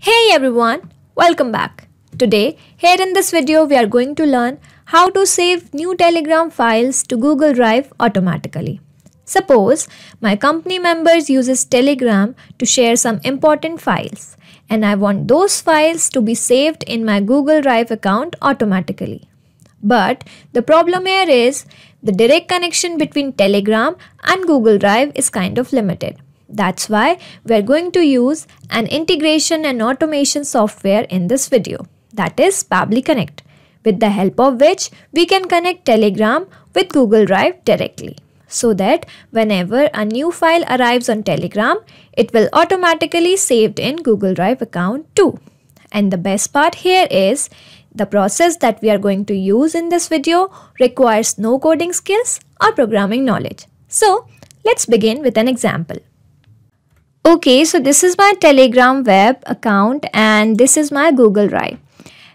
Hey everyone, welcome back. Today, here in this video, we are going to learn how to save new Telegram files to Google Drive automatically. Suppose my company members uses Telegram to share some important files and I want those files to be saved in my Google Drive account automatically. But the problem here is the direct connection between Telegram and Google Drive is kind of limited. That's why we're going to use an integration and automation software in this video, that is Pabbly Connect, with the help of which we can connect Telegram with Google Drive directly, so that whenever a new file arrives on Telegram, it will automatically saved in Google Drive account too. And the best part here is the process that we are going to use in this video requires no coding skills or programming knowledge. So let's begin with an example. Okay, so this is my Telegram web account and this is my Google Drive.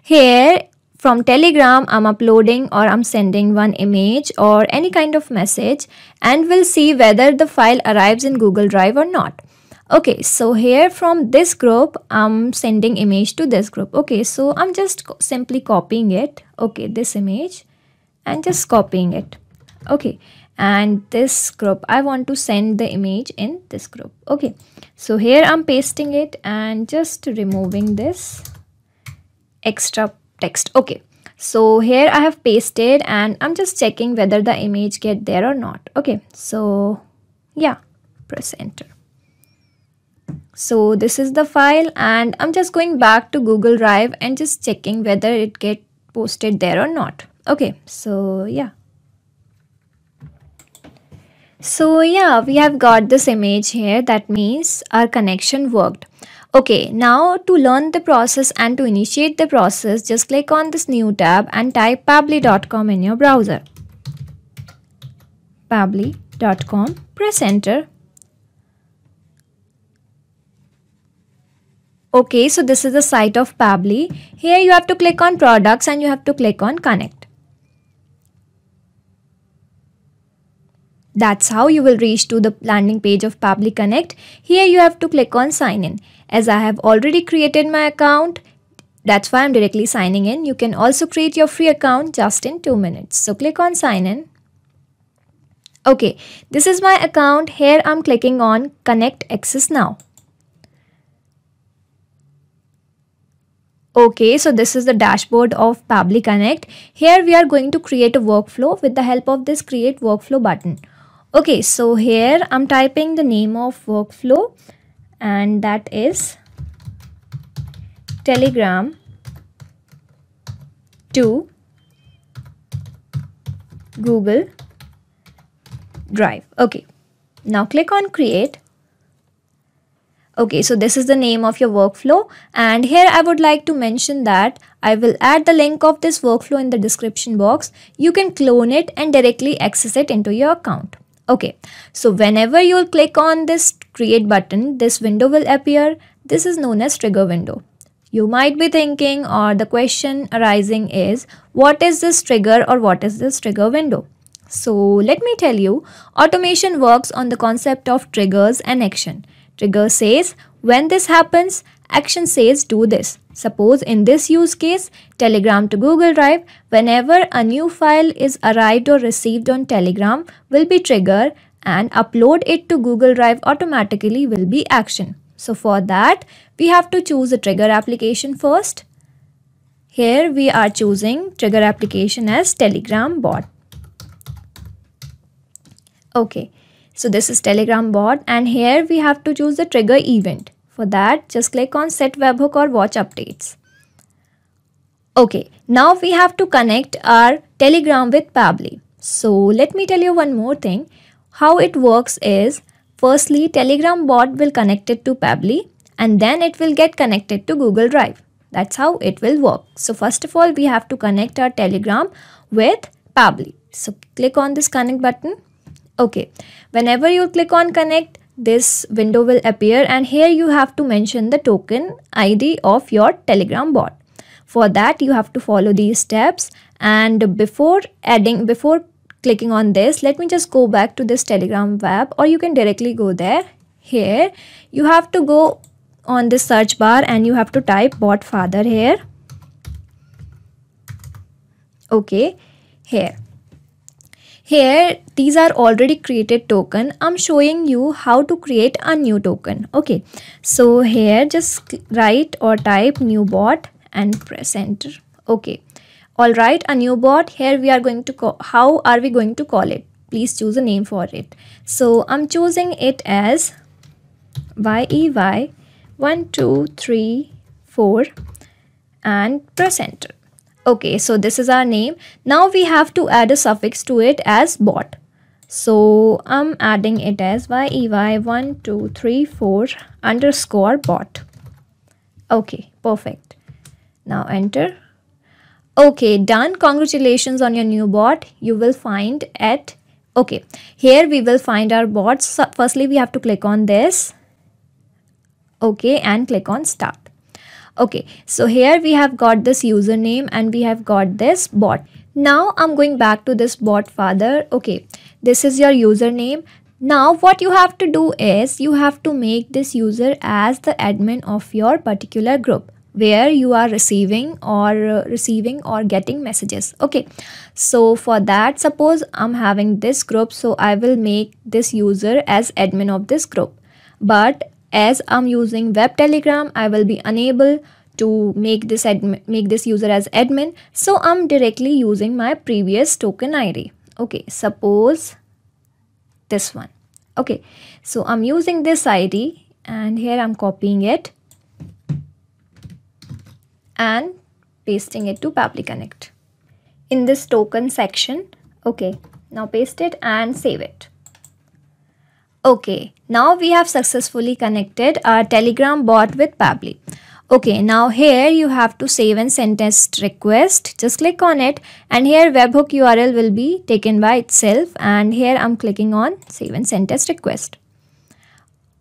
Here from Telegram, I'm uploading or I'm sending one image or any kind of message and we'll see whether the file arrives in Google Drive or not. Okay, so here from this group, I'm sending image to this group. Okay, so I'm just simply copying it. Okay, this image and just copying it. Okay. And this group, I want to send the image in this group. Okay, so here I'm pasting it and just removing this extra text. Okay, so here I have pasted and I'm just checking whether the image get there or not. Okay, so yeah, press enter. So this is the file and I'm just going back to Google Drive and just checking whether it get posted there or not. Okay, so yeah. So yeah, we have got this image here. That means our connection worked. Okay, now to learn the process and to initiate the process, just click on this new tab and type pabbly.com in your browser. Pabbly.com, press enter. Okay, so this is the site of Pabbly. Here you have to click on products and you have to click on connect. That's how you will reach to the landing page of Pabbly Connect. Here you have to click on sign in. As I have already created my account, that's why I'm directly signing in. You can also create your free account just in 2 minutes. So click on sign in. Okay, this is my account. Here I'm clicking on connect access now. Okay, so this is the dashboard of Pabbly Connect. Here we are going to create a workflow with the help of this create workflow button. Okay, so here I'm typing the name of workflow and that is Telegram to Google Drive. Okay, now click on create. Okay, so this is the name of your workflow and here I would like to mention that I will add the link of this workflow in the description box. You can clone it and directly access it into your account. Okay, so whenever you will click on this create button, this window will appear. This is known as trigger window. You might be thinking or the question arising is, what is this trigger or what is this trigger window? So let me tell you, automation works on the concept of triggers and action. Trigger says, when this happens, action says do this. Suppose in this use case, Telegram to Google Drive, whenever a new file is arrived or received on Telegram will be trigger and upload it to Google Drive automatically will be action. So for that, we have to choose a trigger application first. Here we are choosing trigger application as Telegram bot. Okay, so this is Telegram bot and here we have to choose the trigger event. For that, just click on set webhook or watch updates. Okay, now we have to connect our Telegram with Pabbly. So let me tell you one more thing. How it works is, firstly, Telegram bot will connect it to Pabbly and then it will get connected to Google Drive. That's how it will work. So first of all, we have to connect our Telegram with Pabbly. So click on this connect button. Okay, whenever you click on connect, this window will appear and here you have to mention the token ID of your Telegram bot. For that you have to follow these steps and before clicking on this, let me just go back to this Telegram web or you can directly go there. Here you have to go on this search bar and you have to type bot father here. Okay, here these are already created token. I'm showing you how to create a new token. Okay, so here just write or type new bot and press enter. Okay, all right, a new bot. Here we are going to call, how are we going to call it? Please choose a name for it. So I'm choosing it as YEY1234 and press enter. Okay, so this is our name. Now we have to add a suffix to it as bot. So I'm adding it as YEY1234 underscore bot. Okay, perfect. Now enter. Okay, done. Congratulations on your new bot. You will find at, okay, here we will find our bots. So firstly, we have to click on this. Okay, and click on start. Okay, so here we have got this username and we have got this bot. Now I'm going back to this bot father. Okay, this is your username. Now what you have to do is you have to make this user as the admin of your particular group where you are receiving or getting messages. Okay, so for that, suppose I'm having this group, so I will make this user as admin of this group. But as I'm using web telegram, I will be unable to make this user as admin, so I'm directly using my previous token ID. Okay, suppose this one. Okay, so I'm using this ID and here I'm copying it and pasting it to Pabbly Connect in this token section. Okay, now paste it and save it. Okay, now we have successfully connected our Telegram bot with Pabbly. Okay, now here you have to save and send test request. Just click on it and here webhook URL will be taken by itself, and here I'm clicking on save and send test request.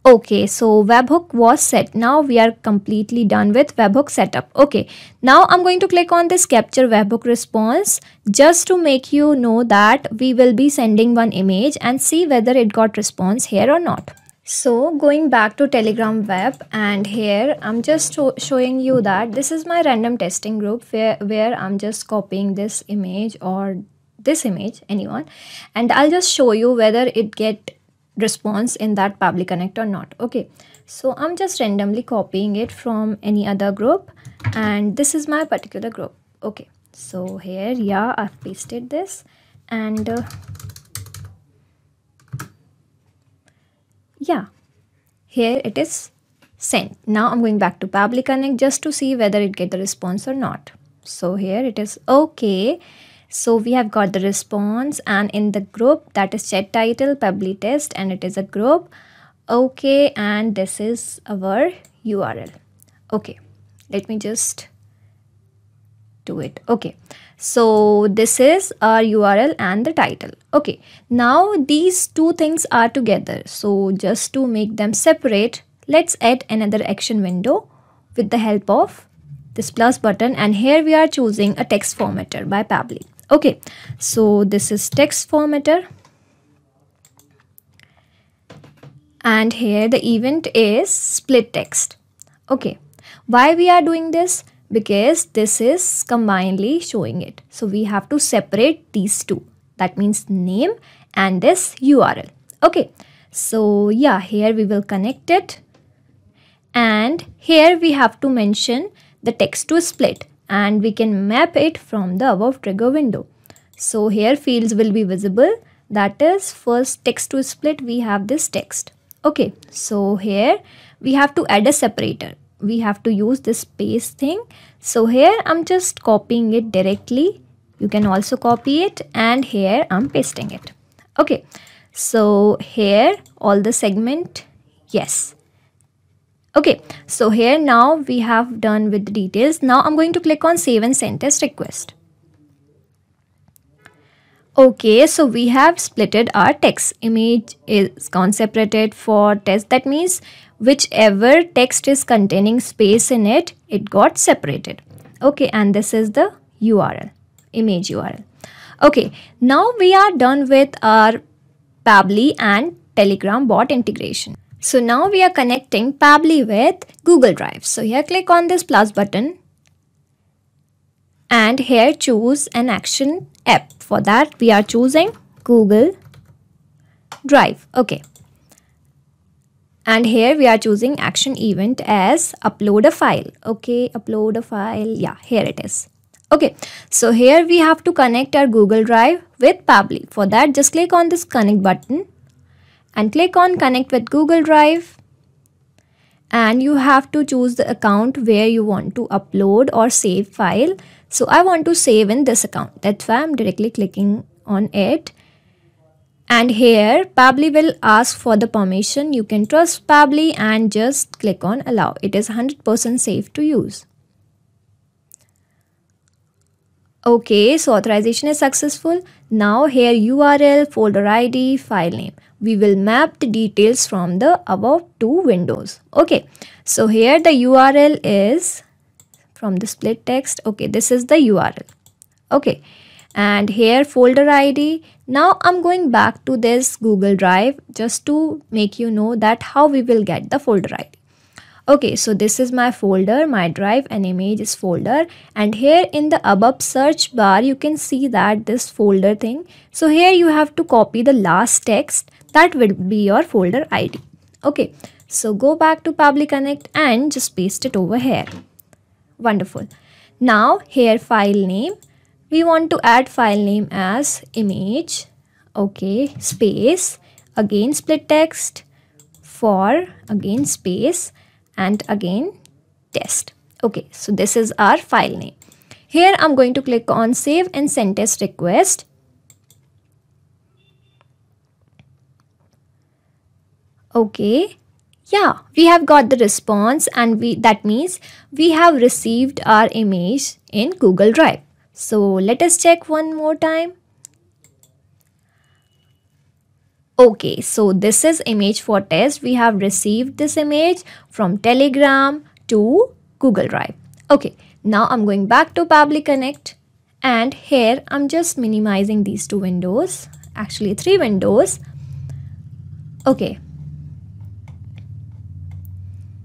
Okay, so webhook was set. Now we are completely done with webhook setup. Okay, now I'm going to click on this capture webhook response just to make you know that we will be sending one image and see whether it got response here or not. So going back to Telegram web, and here I'm just showing you that this is my random testing group where I'm just copying this image or this image, anyone, and I'll just show you whether it get response in that Pabbly Connect or not. Okay, so I'm just randomly copying it from any other group and this is my particular group. Okay, so here, yeah, I've pasted this and yeah, here it is sent. Now I'm going back to Pabbly Connect just to see whether it get the response or not. So here it is. Okay, so we have got the response and in the group, that is chat title Pabbly test, and it is a group. Okay, and this is our URL. Okay, let me just do it. Okay, so this is our URL and the title. Okay, now these two things are together, so just to make them separate, let's add another action window with the help of this plus button, and here we are choosing a text formatter by Pabbly. Okay, so this is text formatter and here the event is split text. Okay, why we are doing this? Because this is combinedly showing it, so we have to separate these two, that means name and this URL. Okay, so yeah, here we will connect it and here we have to mention the text to split and we can map it from the above trigger window. So here fields will be visible, that is first text to split, we have this text. Okay, so here we have to add a separator. We have to use this space thing. So here I'm just copying it directly. You can also copy it and here I'm pasting it. Okay, so here all the segment, yes. Okay, so here now we have done with the details. Now I'm going to click on save and send test request. Okay, so we have splitted our text. Image is gone separated for test. That means whichever text is containing space in it, it got separated. Okay, and this is the URL, image URL. Okay, now we are done with our Pabbly and Telegram bot integration. So now we are connecting Pabbly with Google Drive. So here click on this plus button and here choose an action app. For that we are choosing Google Drive. Okay. And here we are choosing action event as upload a file. Okay, upload a file. Yeah, here it is. Okay, so here we have to connect our Google Drive with Pabbly. For that, just click on this connect button and click on connect with Google Drive. And you have to choose the account where you want to upload or save file. So I want to save in this account. That's why I'm directly clicking on it. And here Pabbly will ask for the permission. You can trust Pabbly and just click on allow. It is 100% safe to use. Okay, so authorization is successful. Now here URL, folder ID, file name. We will map the details from the above two windows. Okay, so here the URL is from the split text. Okay, this is the URL. Okay, and here folder ID. Now I'm going back to this Google Drive just to make you know that how we will get the folder ID. Okay, so this is my folder, my drive and images folder, and here in the above search bar you can see that this folder thing. So here you have to copy the last text, that will be your folder ID. Okay, so go back to Pabbly Connect and just paste it over here. Wonderful. Now here file name, we want to add file name as image. Okay, space, again split text, for, again space, and again test. Okay, so this is our file name. Here I'm going to click on save and send test request. Okay, yeah, we have got the response, and that means we have received our image in Google Drive. So let us check one more time. Okay, so this is image for test. We have received this image from Telegram to Google Drive. Okay, now I'm going back to Pabbly Connect, and here I'm just minimizing these two windows, actually three windows. Okay,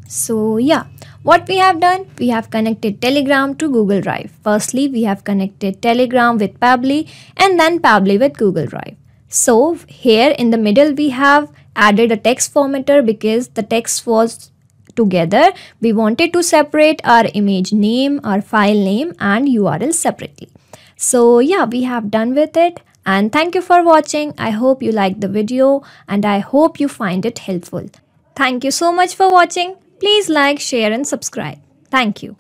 so yeah, what we have done, we have connected Telegram to Google Drive. Firstly, we have connected Telegram with Pabbly and then Pabbly with Google Drive. So here in the middle we have added a text formatter because the text was together. We wanted to separate our image name, our file name and URL separately. So yeah, we have done with it, and thank you for watching. I hope you liked the video and I hope you find it helpful. Thank you so much for watching. Please like, share and subscribe. Thank you.